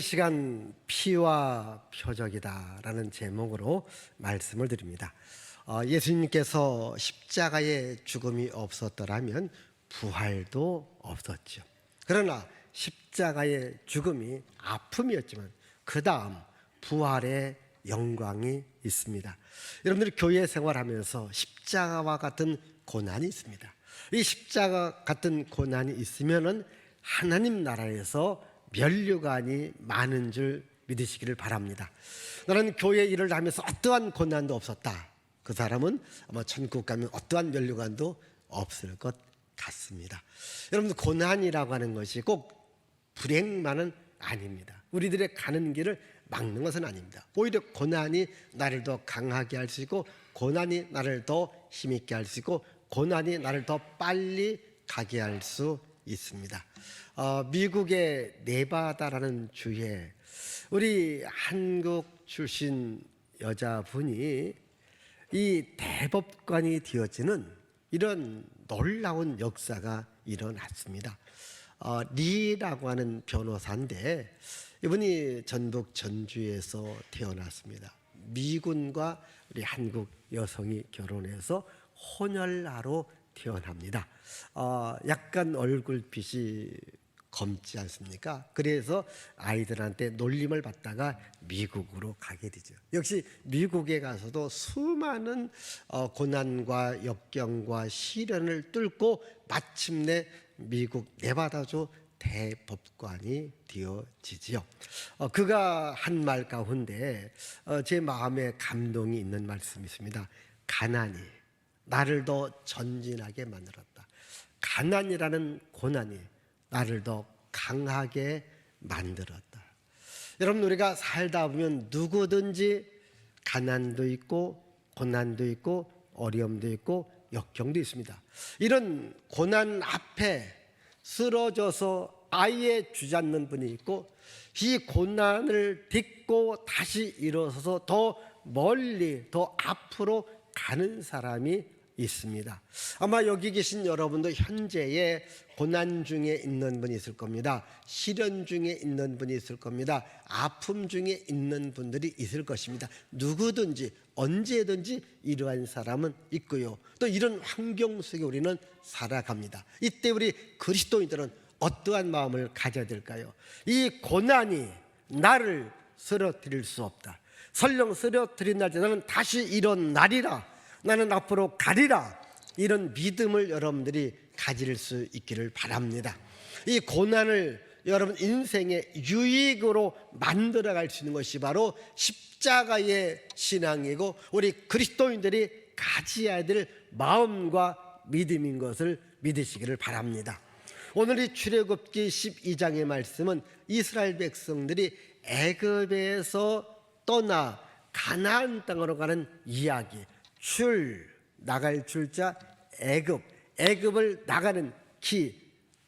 이 시간 피와 표적이다라는 제목으로 말씀을 드립니다. 예수님께서 십자가의 죽음이 없었더라면 부활도 없었죠. 그러나 십자가의 죽음이 아픔이었지만 그 다음 부활의 영광이 있습니다. 여러분들이 교회 생활하면서 십자가와 같은 고난이 있습니다. 이 십자가 같은 고난이 있으면은 하나님 나라에서 면류관이 많은 줄 믿으시기를 바랍니다. 나는 교회 일을 하면서 어떠한 고난도 없었다. 그 사람은 아마 천국 가면 어떠한 면류관도 없을 것 같습니다. 여러분, 고난이라고 하는 것이 꼭 불행만은 아닙니다. 우리들의 가는 길을 막는 것은 아닙니다. 오히려 고난이 나를 더 강하게 할 수 있고, 고난이 나를 더 힘있게 할 수 있고, 고난이 나를 더 빨리 가게 할 수 있습니다. 미국의 네바다라는 주에 우리 한국 출신 여자분이 이 대법관이 되어지는 이런 놀라운 역사가 일어났습니다. 리라고 하는 변호사인데 이분이 전북 전주에서 태어났습니다. 미군과 우리 한국 여성이 결혼해서 혼혈아로 태어납니다. 약간 얼굴빛이 검지 않습니까? 그래서 아이들한테 놀림을 받다가 미국으로 가게 되죠. 역시 미국에 가서도 수많은 고난과 역경과 시련을 뚫고 마침내 미국 네바다주 대법관이 되어지지요. 그가 한 말 가운데 제 마음에 감동이 있는 말씀이 있습니다. 가난이 나를 더 전진하게 만들었다. 가난이라는 고난이 나를 더 강하게 만들었다. 여러분, 우리가 살다 보면 누구든지 가난도 있고 고난도 있고 어려움도 있고 역경도 있습니다. 이런 고난 앞에 쓰러져서 아예 주저앉는 분이 있고, 이 고난을 딛고 다시 일어서서 더 멀리 더 앞으로 가는 사람이 있습니다. 아마 여기 계신 여러분도 현재의 고난 중에 있는 분이 있을 겁니다. 시련 중에 있는 분이 있을 겁니다. 아픔 중에 있는 분들이 있을 것입니다. 누구든지 언제든지 이러한 사람은 있고요. 또 이런 환경 속에 우리는 살아갑니다. 이때 우리 그리스도인들은 어떠한 마음을 가져야 될까요? 이 고난이 나를 쓰러뜨릴 수 없다. 설령 쓰러뜨린 날 나는 다시 일어나리라. 나는 앞으로 가리라. 이런 믿음을 여러분들이 가질 수 있기를 바랍니다. 이 고난을 여러분 인생의 유익으로 만들어갈 수 있는 것이 바로 십자가의 신앙이고 우리 그리스도인들이 가져야 될 마음과 믿음인 것을 믿으시기를 바랍니다. 오늘 이 출애굽기 12장의 말씀은 이스라엘 백성들이 애굽에서 떠나 가나안 땅으로 가는 이야기, 나갈 출자 애굽을 나가는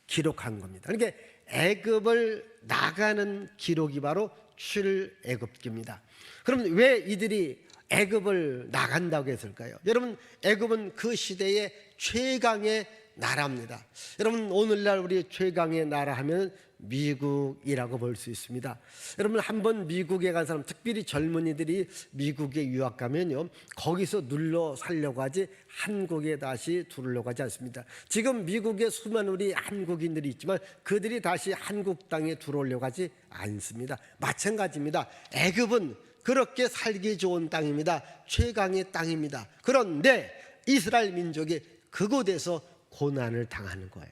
기록한 겁니다. 그러니까 애굽을 나가는 기록이 바로 출애굽기입니다. 그럼 왜 이들이 애굽을 나간다고 했을까요? 여러분, 애굽은 그 시대의 최강의 나라입니다. 여러분, 오늘날 우리 최강의 나라 하면 미국이라고 볼 수 있습니다. 여러분, 한번 미국에 간 사람, 특별히 젊은이들이 미국에 유학 가면요, 거기서 눌러 살려고 하지 한국에 다시 들어오려고 하지 않습니다. 지금 미국에 수많은 우리 한국인들이 있지만 그들이 다시 한국 땅에 들어오려고 하지 않습니다. 마찬가지입니다. 애굽은 그렇게 살기 좋은 땅입니다. 최강의 땅입니다. 그런데 이스라엘 민족이 그곳에서 고난을 당하는 거예요.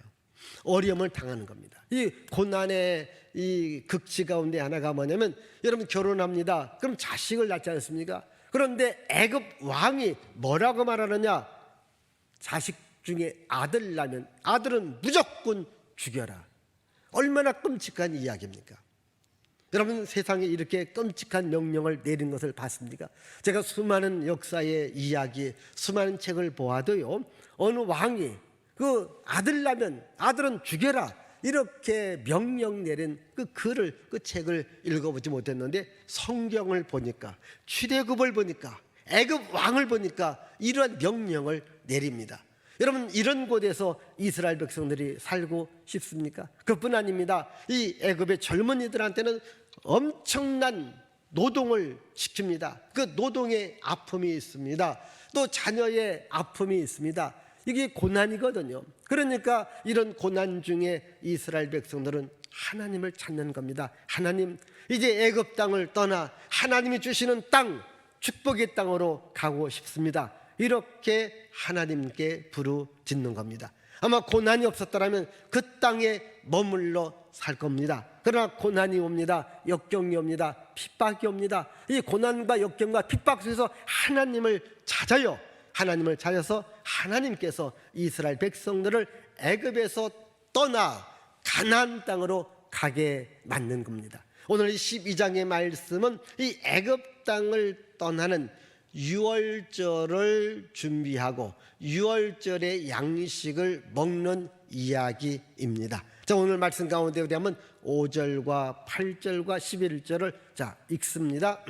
어려움을 당하는 겁니다. 이 고난의 이 극치 가운데 하나가 뭐냐면, 여러분 결혼합니다. 그럼 자식을 낳지 않습니까? 그런데 애굽 왕이 뭐라고 말하느냐? 자식 중에 아들 낳으면 아들은 무조건 죽여라. 얼마나 끔찍한 이야기입니까? 여러분, 세상에 이렇게 끔찍한 명령을 내린 것을 봤습니까? 제가 수많은 역사의 이야기, 수많은 책을 보아도요, 어느 왕이 그 아들 낳으면 아들은 죽여라 이렇게 명령 내린 그 책을 읽어보지 못했는데, 성경을 보니까, 출애굽을 보니까, 애굽 왕을 보니까 이러한 명령을 내립니다. 여러분, 이런 곳에서 이스라엘 백성들이 살고 싶습니까? 그뿐 아닙니다. 이 애굽의 젊은이들한테는 엄청난 노동을 시킵니다. 그 노동에 아픔이 있습니다. 또 자녀의 아픔이 있습니다. 이게 고난이거든요. 그러니까 이런 고난 중에 이스라엘 백성들은 하나님을 찾는 겁니다. 하나님, 이제 애굽 땅을 떠나 하나님이 주시는 땅, 축복의 땅으로 가고 싶습니다. 이렇게 하나님께 부르짖는 겁니다. 아마 고난이 없었더라면 그 땅에 머물러 살 겁니다. 그러나 고난이 옵니다. 역경이 옵니다. 핍박이 옵니다. 이 고난과 역경과 핍박 속에서 하나님을 찾아요. 하나님을 찾아서 하나님께서 이스라엘 백성들을 애굽에서 떠나 가나안 땅으로 가게 만든 겁니다. 오늘 12장의 말씀은 이 애굽 땅을 떠나는 유월절을 준비하고 유월절의 양식을 먹는 이야기입니다. 자, 오늘 말씀 가운데 우리 한번 5절과 8절과 11절을 읽습니다.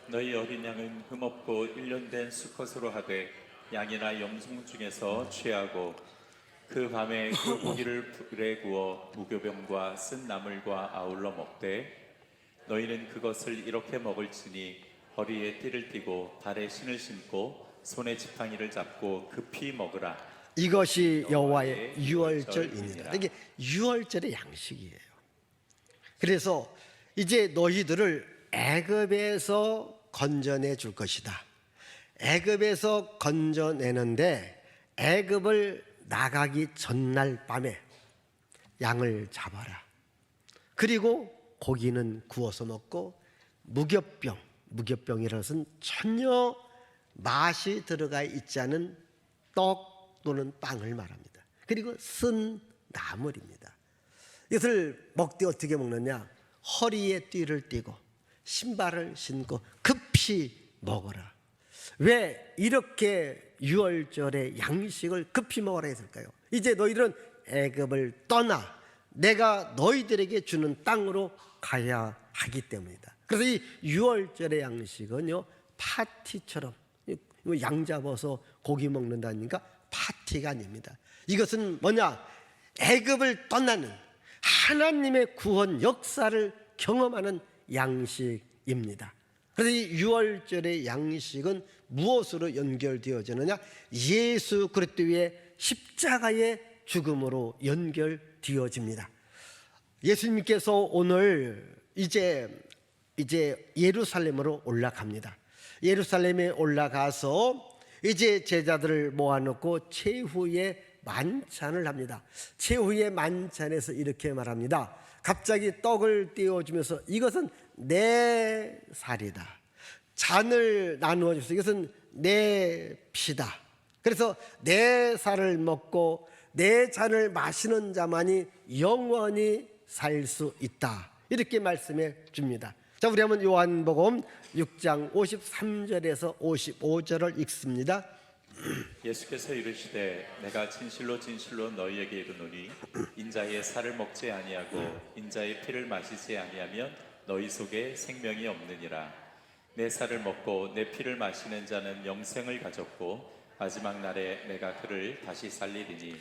너희 어린 양은 흠없고 1년 된 수컷으로 하되 양이나 염소 중에서 취하고 그 밤에 그 고기를 불에 구워 무교병과 쓴 나물과 아울러 먹되 너희는 그것을 이렇게 먹을지니 허리에 띠를 띠고 발에 신을 신고 손에 지팡이를 잡고 급히 먹으라. 이것이 여호와의 유월절이니라. 이게 유월절의 양식이에요. 그래서 이제 너희들을 애굽에서 건져내 줄 것이다. 애굽에서 건져내는데 애굽을 나가기 전날 밤에 양을 잡아라. 그리고 고기는 구워서 먹고 무교병이라는 것은 전혀 맛이 들어가 있지 않은 떡 또는 빵을 말합니다. 그리고 쓴 나물입니다. 이것을 먹되 어떻게 먹느냐? 허리에 띠를 띠고 신발을 신고 급히 먹어라. 왜 이렇게 유월절에 양식을 급히 먹어라 했을까요? 이제 너희들은 애굽을 떠나 내가 너희들에게 주는 땅으로 가야 하기 때문이다. 그래서 이 유월절의 양식은요, 파티처럼 양 잡아서 고기 먹는다니까 파티가 아닙니다. 이것은 뭐냐? 애굽을 떠나는 하나님의 구원 역사를 경험하는 양식입니다. 그래서 이 유월절의 양식은 무엇으로 연결되어지느냐? 예수 그리스도의 십자가의 죽음으로 연결되어집니다. 예수님께서 오늘 이제 예루살렘으로 올라갑니다. 예루살렘에 올라가서 이제 제자들을 모아놓고 최후의 만찬을 합니다. 최후의 만찬에서 이렇게 말합니다. 갑자기 떡을 떼어주면서 이것은 내 살이다. 잔을 나누어 주면서 이것은 내 피다. 그래서 내 살을 먹고 내 잔을 마시는 자만이 영원히 살 수 있다. 이렇게 말씀해 줍니다. 자, 우리 한번 요한복음 6장 53절에서 55절을 읽습니다. 예수께서 이르시되 내가 진실로 진실로 너희에게 이르노니 인자의 살을 먹지 아니하고 인자의 피를 마시지 아니하면 너희 속에 생명이 없느니라. 내 살을 먹고 내 피를 마시는 자는 영생을 가졌고 마지막 날에 내가 그를 다시 살리리니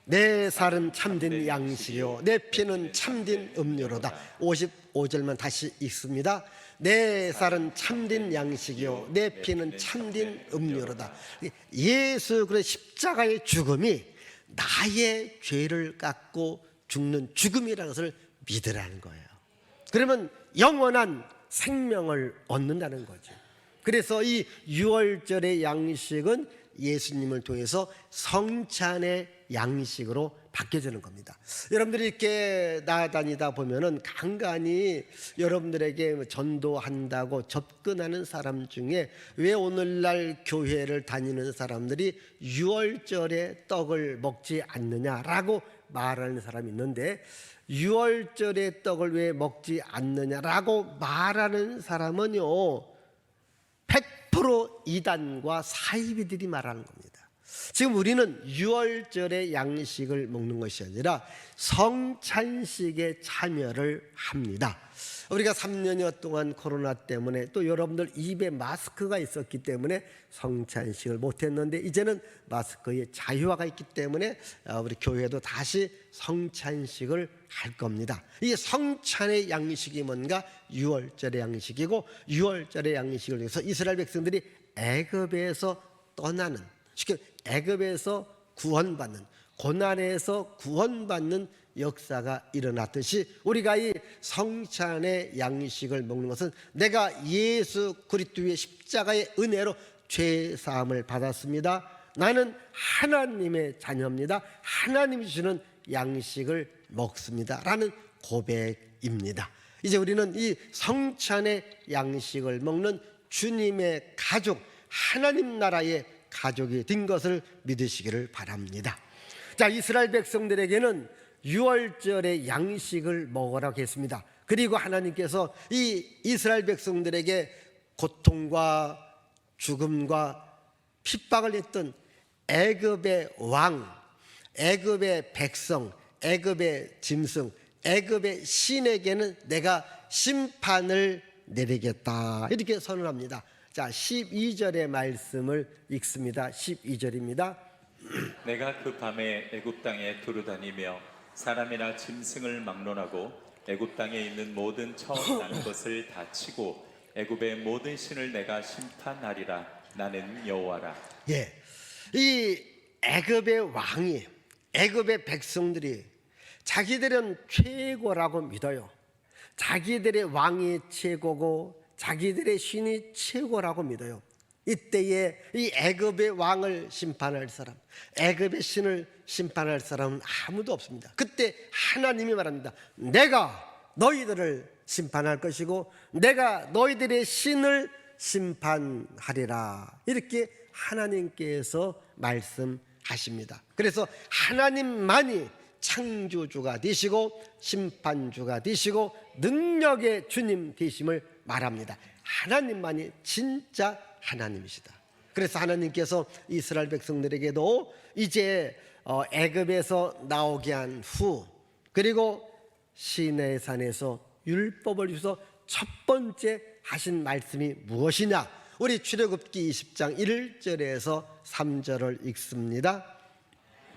내 살은 참된 양식이요 내 피는 참된 음료로다. 55절만 다시 읽습니다. 내 살은 참된 양식이요 내 피는 참된 음료로다. 예수 그리스도의 십자가의 죽음이 나의 죄를 깎고 죽는 죽음이라는 것을 믿으라는 거예요. 그러면 영원한 생명을 얻는다는 거죠. 그래서 이 유월절의 양식은 예수님을 통해서 성찬의 양식으로 바뀌어지는 겁니다. 여러분들이 이렇게 나다니다 보면은 간간히 여러분들에게 전도한다고 접근하는 사람 중에 왜 오늘날 교회를 다니는 사람들이 유월절에 떡을 먹지 않느냐라고 말하는 사람이 있는데, 유월절에 떡을 왜 먹지 않느냐라고 말하는 사람은요 100% 이단과 사이비들이 말하는 겁니다. 지금 우리는 유월절의 양식을 먹는 것이 아니라 성찬식에 참여를 합니다. 우리가 3년여 동안 코로나 때문에 또 여러분들 입에 마스크가 있었기 때문에 성찬식을 못했는데 이제는 마스크의 자유화가 있기 때문에 우리 교회도 다시 성찬식을 할 겁니다. 이 성찬의 양식이 뭔가? 유월절의 양식이고, 유월절의 양식을 위해서 이스라엘 백성들이 애굽에서 떠나는, 쉽게 애굽에서 구원받는, 고난에서 구원받는 역사가 일어났듯이 우리가 이 성찬의 양식을 먹는 것은 내가 예수 그리스도의 십자가의 은혜로 죄 사함을 받았습니다. 나는 하나님의 자녀입니다. 하나님이 주시는 양식을 먹습니다 라는 고백입니다. 이제 우리는 이 성찬의 양식을 먹는 주님의 가족, 하나님 나라의 가족이 된 것을 믿으시기를 바랍니다. 자, 이스라엘 백성들에게는 유월절의 양식을 먹으라고 했습니다. 그리고 하나님께서 이 이스라엘 백성들에게 고통과 죽음과 핍박을 했던 애굽의 왕, 애굽의 백성, 애굽의 짐승, 애굽의 신에게는 내가 심판을 내리겠다 이렇게 선언합니다. 자, 12절의 말씀을 읽습니다. 12절입니다. 내가 그 밤에 애굽 땅에 두루다니며 사람이나 짐승을 막론하고 애굽 땅에 있는 모든 처음 난 것을 다 치고 애굽의 모든 신을 내가 심판하리라. 나는 여호와라. 예, 이 애굽의 왕이, 애굽의 백성들이 자기들은 최고라고 믿어요. 자기들의 왕이 최고고 자기들의 신이 최고라고 믿어요. 이때에 이 애굽의 왕을 심판할 사람, 애굽의 신을 심판할 사람은 아무도 없습니다. 그때 하나님이 말합니다. 내가 너희들을 심판할 것이고 내가 너희들의 신을 심판하리라. 이렇게 하나님께서 말씀하십니다. 그래서 하나님만이 창조주가 되시고 심판주가 되시고 능력의 주님 되심을 말합니다. 하나님만이 진짜 하나님이시다. 그래서 하나님께서 이스라엘 백성들에게도 이제 애굽에서 나오게 한 후, 그리고 시내산에서 율법을 주셔서 첫 번째 하신 말씀이 무엇이냐? 우리 출애굽기 20장 1절에서 3절을 읽습니다.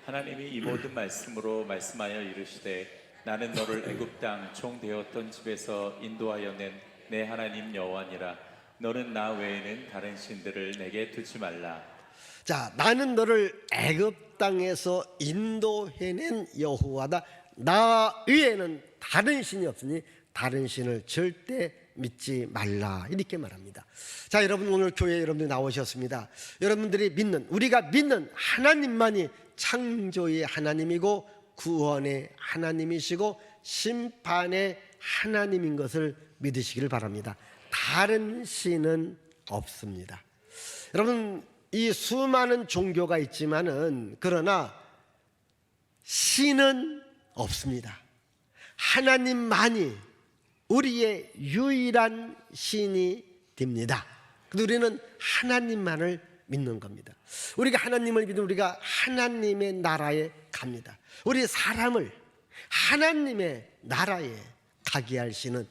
하나님이 이 모든 말씀으로 말씀하여 이르시되 나는 너를 애굽 땅 종 되었던 집에서 인도하여 낸 내 하나님 여호와니라. 너는 나 외에는 다른 신들을 내게 두지 말라. 자, 나는 너를 애굽 땅에서 인도해낸 여호와다. 나 외에는 다른 신이 없으니 다른 신을 절대 믿지 말라. 이렇게 말합니다. 자, 여러분 오늘 교회에 여러분들이 나오셨습니다. 여러분들이 믿는, 우리가 믿는 하나님만이 창조의 하나님이고 구원의 하나님이시고 심판의 하나님인 것을 믿으시기를 바랍니다. 다른 신은 없습니다. 여러분, 이 수많은 종교가 있지만은 그러나 신은 없습니다. 하나님만이 우리의 유일한 신이 됩니다. 우리는 하나님만을 믿는 겁니다. 우리가 하나님을 믿으면 우리가 하나님의 나라에 갑니다. 우리 사람을 하나님의 나라에 가게 할 신은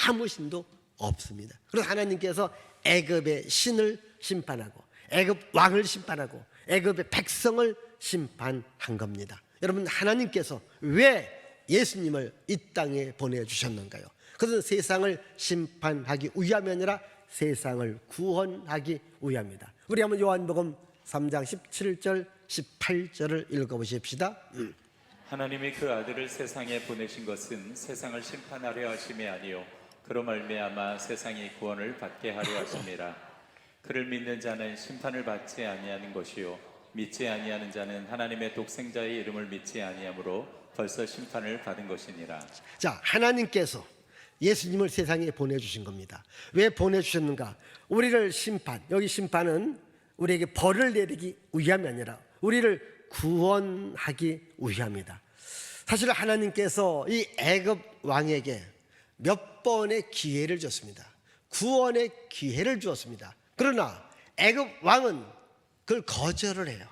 아무 신도 없습니다. 그래서 하나님께서 애굽의 신을 심판하고 애굽 왕을 심판하고 애굽의 백성을 심판한 겁니다. 여러분, 하나님께서 왜 예수님을 이 땅에 보내주셨는가요? 그것은 세상을 심판하기 위함이 아니라 세상을 구원하기 위함입니다. 우리 한번 요한복음 3장 17절 18절을 읽어보십시다. 하나님이 그 아들을 세상에 보내신 것은 세상을 심판하려 하심이 아니요 그로 말미암아 세상이 구원을 받게 하려 하심이라. 그를 믿는 자는 심판을 받지 아니하는 것이요 믿지 아니하는 자는 하나님의 독생자의 이름을 믿지 아니하므로 벌써 심판을 받은 것이니라. 자, 하나님께서 예수님을 세상에 보내주신 겁니다. 왜 보내주셨는가? 우리를 심판, 여기 심판은 우리에게 벌을 내리기 위함이 아니라 우리를 구원하기 위함이다. 사실 하나님께서 이 애굽 왕에게 몇 번의 기회를 줬습니다. 구원의 기회를 주었습니다. 그러나 애굽 왕은 그걸 거절을 해요.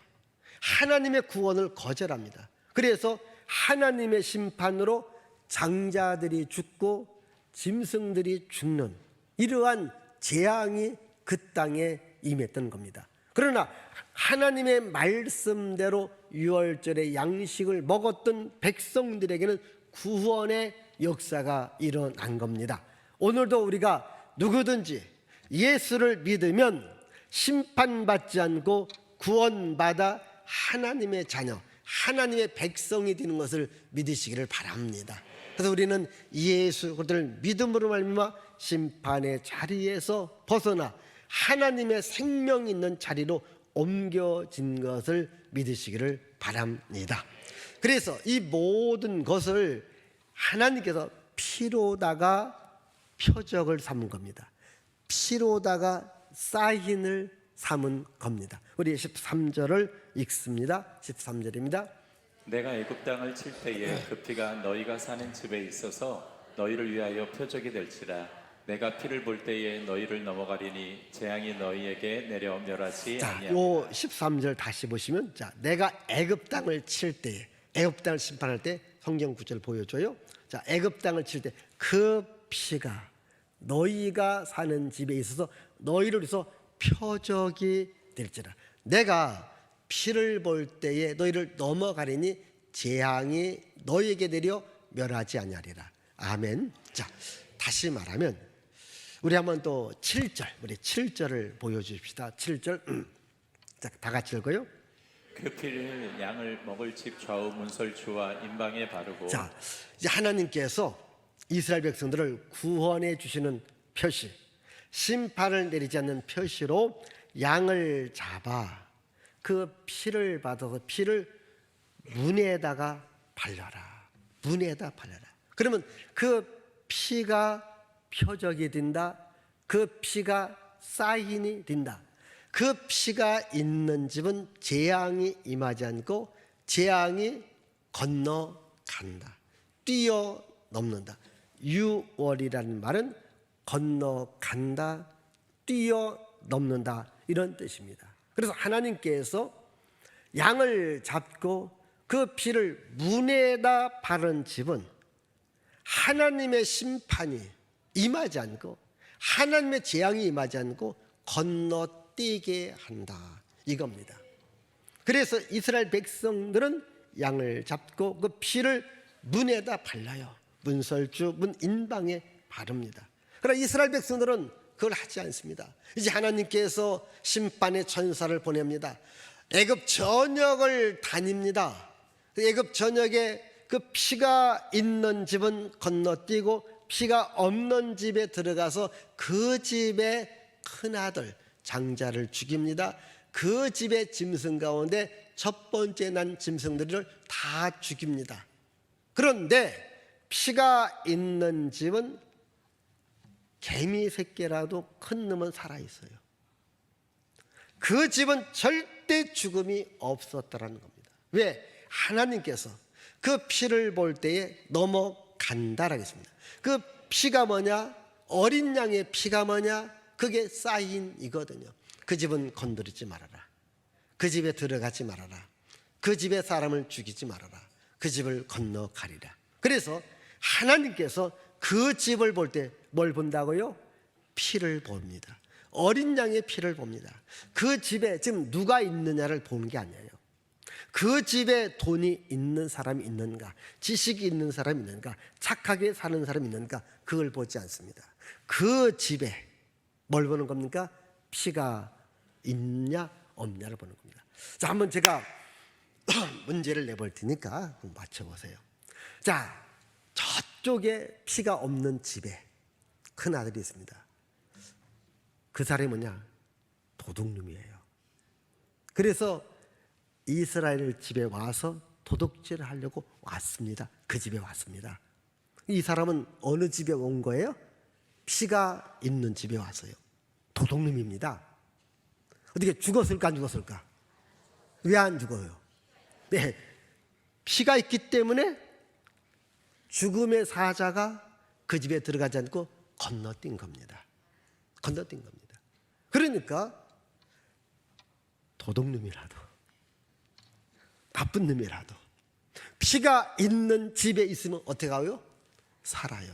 하나님의 구원을 거절합니다. 그래서 하나님의 심판으로 장자들이 죽고 짐승들이 죽는 이러한 재앙이 그 땅에 임했던 겁니다. 그러나 하나님의 말씀대로 유월절의 양식을 먹었던 백성들에게는 구원의 역사가 일어난 겁니다. 오늘도 우리가 누구든지 예수를 믿으면 심판받지 않고 구원받아 하나님의 자녀, 하나님의 백성이 되는 것을 믿으시기를 바랍니다. 그래서 우리는 예수 그들을 믿음으로 말미암아 심판의 자리에서 벗어나 하나님의 생명 있는 자리로 옮겨진 것을 믿으시기를 바랍니다. 그래서 이 모든 것을 하나님께서 피로다가 표적을 삼은 겁니다. 피로다가 사인을 삼은 겁니다. 우리 13절을 읽습니다. 13절입니다. 내가 애굽 땅을 칠 때에 그 피가 너희가 사는 집에 있어서 너희를 위하여 표적이 될지라. 내가 피를 볼 때에 너희를 넘어가리니 재앙이 너희에게 내려 멸하지 자, 아니하리라. 요 13절 다시 보시면, 자, 내가 애굽 땅을 칠 때에, 애굽 땅을 심판할 때 성경 구절 보여줘요. 자, 애굽 땅을 칠 때 그 피가 너희가 사는 집에 있어서 너희를 위해서 표적이 될지라. 내가 피를 볼 때에 너희를 넘어가리니 재앙이 너희에게 내려 멸하지 아니하리라. 아멘. 자, 다시 말하면 우리 한번 또 7절, 우리 7절을 보여주십시다. 7절 자, 다 같이 읽어요. 그 피를 양을 먹을 집 좌우 문설주와 임방에 바르고. 자, 이제 하나님께서 이스라엘 백성들을 구원해 주시는 표시, 심판을 내리지 않는 표시로 양을 잡아 그 피를 받아서 피를 문에다가 발라라. 문에다 발라라. 그러면 그 피가 표적이 된다. 그 피가 사인이 된다. 그 피가 있는 집은 재앙이 임하지 않고 재앙이 건너간다. 뛰어넘는다. 유월이라는 말은 건너간다, 뛰어넘는다 이런 뜻입니다. 그래서 하나님께서 양을 잡고 그 피를 문에다 바른 집은 하나님의 심판이 임하지 않고 하나님의 재앙이 임하지 않고 건너뛰게 한다 이겁니다. 그래서 이스라엘 백성들은 양을 잡고 그 피를 문에다 발라요. 문설주, 문 인방에 바릅니다. 그러나 이스라엘 백성들은 그걸 하지 않습니다. 이제 하나님께서 심판의 천사를 보냅니다. 애굽 전역을 다닙니다. 애굽 전역에 그 피가 있는 집은 건너뛰고 피가 없는 집에 들어가서 그 집의 큰아들 장자를 죽입니다. 그 집의 짐승 가운데 첫 번째 난 짐승들을 다 죽입니다. 그런데 피가 있는 집은 개미 새끼라도 큰 놈은 살아있어요. 그 집은 절대 죽음이 없었다라는 겁니다. 왜? 하나님께서 그 피를 볼 때에 넘어간다라고 했습니다. 그 피가 뭐냐? 어린 양의 피가 뭐냐? 그게 사인이거든요. 그 집은 건드리지 말아라. 그 집에 들어가지 말아라. 그 집의 사람을 죽이지 말아라. 그 집을 건너가리라. 그래서 하나님께서 그 집을 볼 때 뭘 본다고요? 피를 봅니다. 어린 양의 피를 봅니다. 그 집에 지금 누가 있느냐를 보는 게 아니에요. 그 집에 돈이 있는 사람이 있는가, 지식이 있는 사람이 있는가, 착하게 사는 사람이 있는가, 그걸 보지 않습니다. 그 집에 뭘 보는 겁니까? 피가 있냐 없냐를 보는 겁니다. 자, 한번 제가 문제를 내볼 테니까 맞춰보세요. 자, 저쪽에 피가 없는 집에 큰 아들이 있습니다. 그 사람이 뭐냐? 도둑놈이에요. 그래서 이스라엘 집에 와서 도둑질을 하려고 왔습니다. 그 집에 왔습니다. 이 사람은 어느 집에 온 거예요? 피가 있는 집에 왔어요. 도둑놈입니다. 어떻게 죽었을까 안 죽었을까? 왜 안 죽어요? 네, 피가 있기 때문에 죽음의 사자가 그 집에 들어가지 않고 건너뛴 겁니다. 건너뛴 겁니다. 그러니까 도둑놈이라도 나쁜 놈이라도 피가 있는 집에 있으면 어떻게 하요? 살아요.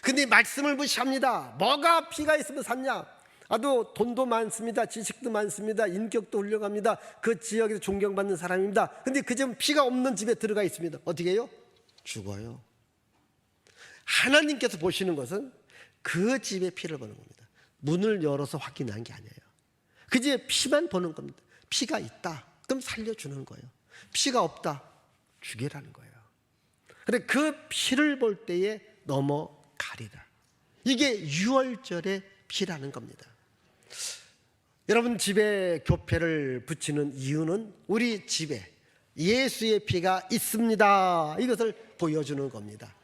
근데 말씀을 무시합니다. 뭐가 피가 있으면 샀냐? 아도 돈도 많습니다. 지식도 많습니다. 인격도 훌륭합니다. 그 지역에서 존경받는 사람입니다. 근데 그 집은 피가 없는 집에 들어가 있습니다. 어떻게 해요? 죽어요. 하나님께서 보시는 것은 그 집의 피를 보는 겁니다. 문을 열어서 확인한 게 아니에요. 그 집에 피만 보는 겁니다. 피가 있다, 그럼 살려주는 거예요. 피가 없다, 죽이라는 거예요. 그런데 그 피를 볼 때에 넘어가리라. 이게 유월절의 피라는 겁니다. 여러분 집에 교패를 붙이는 이유는 우리 집에 예수의 피가 있습니다, 이것을 보여주는 겁니다.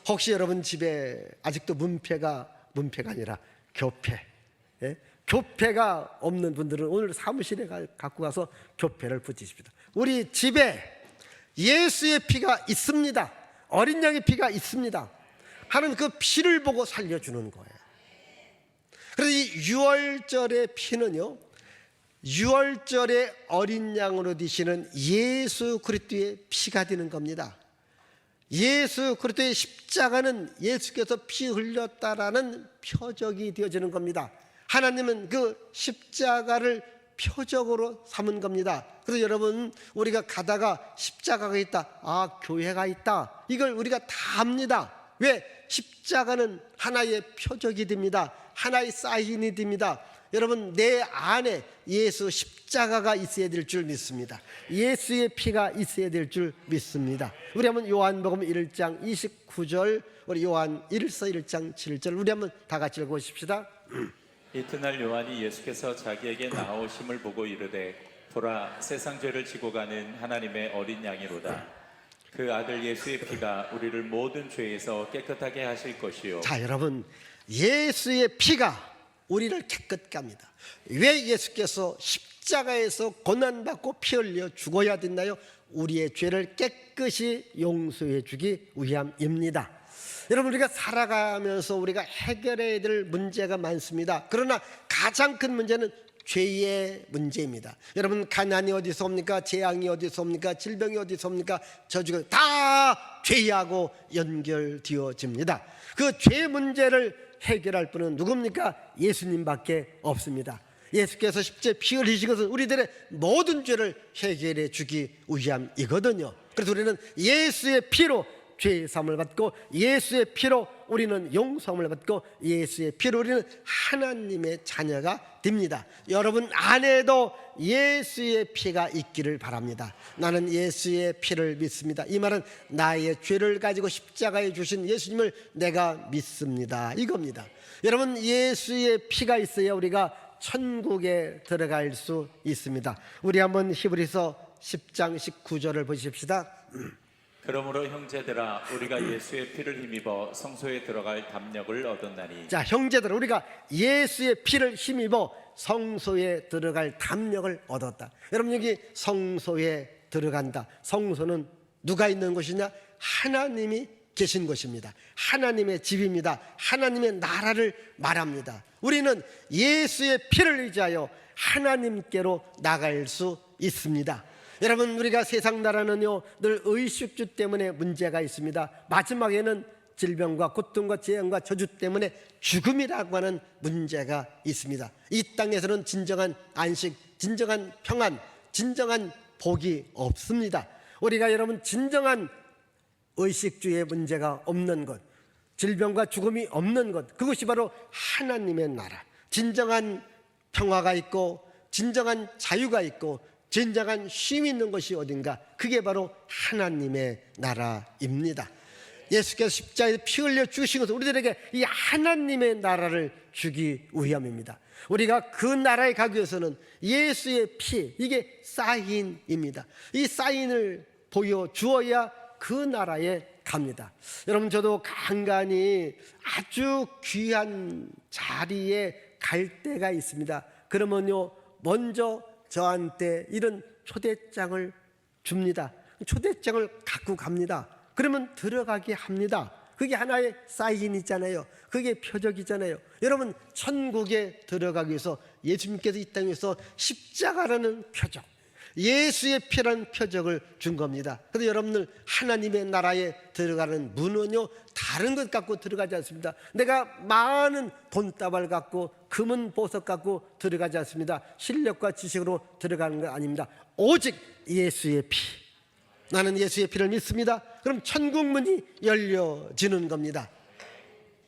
혹시 여러분 집에 아직도 문패가 아니라 교패, 교패가 없는 분들은 오늘 사무실에 갖고 가서 교패를 붙이십시다. 우리 집에 예수의 피가 있습니다, 어린 양의 피가 있습니다 하는 그 피를 보고 살려주는 거예요. 그래서 이 유월절의 피는요, 유월절의 어린 양으로 되시는 예수 그리스도의 피가 되는 겁니다. 예수 그리스도의 십자가는 예수께서 피 흘렸다라는 표적이 되어지는 겁니다. 하나님은 그 십자가를 표적으로 삼은 겁니다. 그래서 여러분, 우리가 가다가 십자가가 있다, 아 교회가 있다, 이걸 우리가 다 압니다. 왜? 십자가는 하나의 표적이 됩니다. 하나의 사인이 됩니다. 여러분, 내 안에 예수 십자가가 있어야 될 줄 믿습니다. 예수의 피가 있어야 될 줄 믿습니다. 우리 한번 요한복음 1장 29절, 우리 요한 1서 1장 7절 우리 한번 다 같이 읽어보십시다. 이튿날 요한이 예수께서 자기에게 나오심을 보고 이르되 보라, 세상 죄를 지고 가는 하나님의 어린 양이로다. 그 아들 예수의 피가 우리를 모든 죄에서 깨끗하게 하실 것이요. 자, 여러분, 예수의 피가 우리를 깨끗게 합니다. 왜 예수께서 십자가에서 고난받고 피 흘려 죽어야 됐나요? 우리의 죄를 깨끗이 용서해 주기 위함입니다. 여러분, 우리가 살아가면서 우리가 해결해야 될 문제가 많습니다. 그러나 가장 큰 문제는 죄의 문제입니다. 여러분, 가난이 어디서 옵니까? 재앙이 어디서 옵니까? 질병이 어디서 옵니까? 저주가 다 죄하고 연결되어집니다. 그 죄 문제를 해결할 분은 누굽니까? 예수님밖에 없습니다. 예수께서 십자가에 피 흘리신 것은 우리들의 모든 죄를 해결해 주기 위함이거든요. 그래서 우리는 예수의 피로 죄의 사함을 받고, 예수의 피로 우리는 용서함을 받고, 예수의 피로 우리는 하나님의 자녀가 됩니다. 여러분 안에도 예수의 피가 있기를 바랍니다. 나는 예수의 피를 믿습니다. 이 말은 나의 죄를 가지고 십자가에 주신 예수님을 내가 믿습니다, 이겁니다. 여러분, 예수의 피가 있어야 우리가 천국에 들어갈 수 있습니다. 우리 한번 히브리서 10장 19절을 보십시다. 그러므로 형제들아, 우리가 예수의 피를 힘입어 성소에 들어갈 담력을 얻었나니. 자, 형제들아, 우리가 예수의 피를 힘입어 성소에 들어갈 담력을 얻었다. 여러분, 여기 성소에 들어간다. 성소는 누가 있는 곳이냐? 하나님이 계신 곳입니다. 하나님의 집입니다. 하나님의 나라를 말합니다. 우리는 예수의 피를 의지하여 하나님께로 나갈 수 있습니다. 여러분, 우리가 세상 나라는요, 늘 의식주 때문에 문제가 있습니다. 마지막에는 질병과 고통과 재앙과 저주 때문에 죽음이라고 하는 문제가 있습니다. 이 땅에서는 진정한 안식, 진정한 평안, 진정한 복이 없습니다. 우리가 여러분 진정한 의식주의 문제가 없는 것, 질병과 죽음이 없는 것, 그것이 바로 하나님의 나라, 진정한 평화가 있고 진정한 자유가 있고 진정한 쉼이 있는 것이 어딘가, 그게 바로 하나님의 나라입니다. 예수께서 십자가에 피 흘려 주신 것은 우리들에게 이 하나님의 나라를 주기 위함입니다. 우리가 그 나라에 가기 위해서는 예수의 피, 이게 사인입니다. 이 사인을 보여주어야 그 나라에 갑니다. 여러분, 저도 간간히 아주 귀한 자리에 갈 때가 있습니다. 그러면요, 먼저 저한테 이런 초대장을 줍니다. 초대장을 갖고 갑니다. 그러면 들어가게 합니다. 그게 하나의 사인이잖아요. 그게 표적이잖아요. 여러분, 천국에 들어가기 위해서 예수님께서 이 땅에서 십자가라는 표적, 예수의 피라는 표적을 준 겁니다. 그래서 여러분들 하나님의 나라에 들어가는 문은요 다른 것 갖고 들어가지 않습니다. 내가 많은 돈다발 갖고 금은 보석 갖고 들어가지 않습니다. 실력과 지식으로 들어가는 거 아닙니다. 오직 예수의 피. 나는 예수의 피를 믿습니다. 그럼 천국 문이 열려지는 겁니다.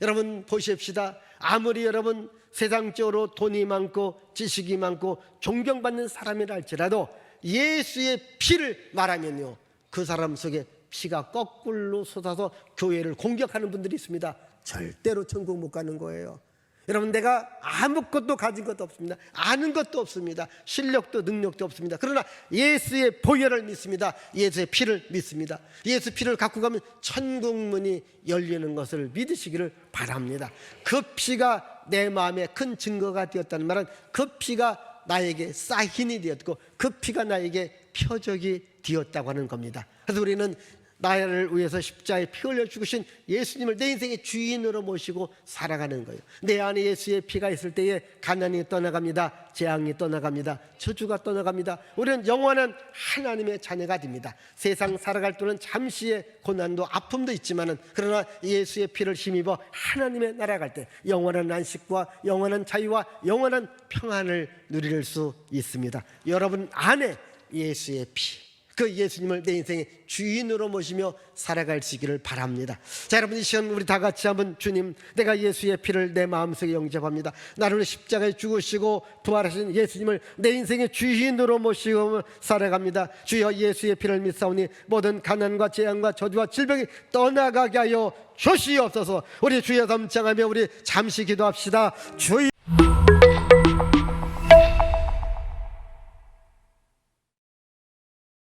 여러분 보십시다. 아무리 여러분 세상적으로 돈이 많고 지식이 많고 존경받는 사람이라 할지라도 예수의 피를 말하면요 그 사람 속에 피가 거꾸로 쏟아서 교회를 공격하는 분들이 있습니다. 절대로 천국 못 가는 거예요. 여러분 내가 아무것도 가진 것도 없습니다. 아는 것도 없습니다. 실력도 능력도 없습니다. 그러나 예수의 보혈을 믿습니다. 예수의 피를 믿습니다. 예수 피를 갖고 가면 천국 문이 열리는 것을 믿으시기를 바랍니다. 그 피가 내 마음에 큰 증거가 되었다는 말은 그 피가 나에게 사인이 되었고 그 피가 나에게 표적이 되었다고 하는 겁니다. 그래서 우리는 나를 위해서 십자가에 피 흘려 죽으신 예수님을 내 인생의 주인으로 모시고 살아가는 거예요. 내 안에 예수의 피가 있을 때에 가난이 떠나갑니다. 재앙이 떠나갑니다. 저주가 떠나갑니다. 우리는 영원한 하나님의 자녀가 됩니다. 세상 살아갈 때는 잠시의 고난도 아픔도 있지만은 그러나 예수의 피를 힘입어 하나님의 나라 갈 때 영원한 안식과 영원한 자유와 영원한 평안을 누릴 수 있습니다. 여러분 안에 예수의 피, 그 예수님을 내 인생의 주인으로 모시며 살아갈 수 있기를 바랍니다. 자, 여러분 이 시간 우리 다 같이 한번 주님, 내가 예수의 피를 내 마음속에 영접합니다. 나를 위해 십자가에 죽으시고 부활하신 예수님을 내 인생의 주인으로 모시고 살아갑니다. 주여 예수의 피를 믿사오니 모든 가난과 재앙과 저주와 질병이 떠나가게 하여 주시옵소서. 우리 주여 담장하며 우리 잠시 기도합시다. 주여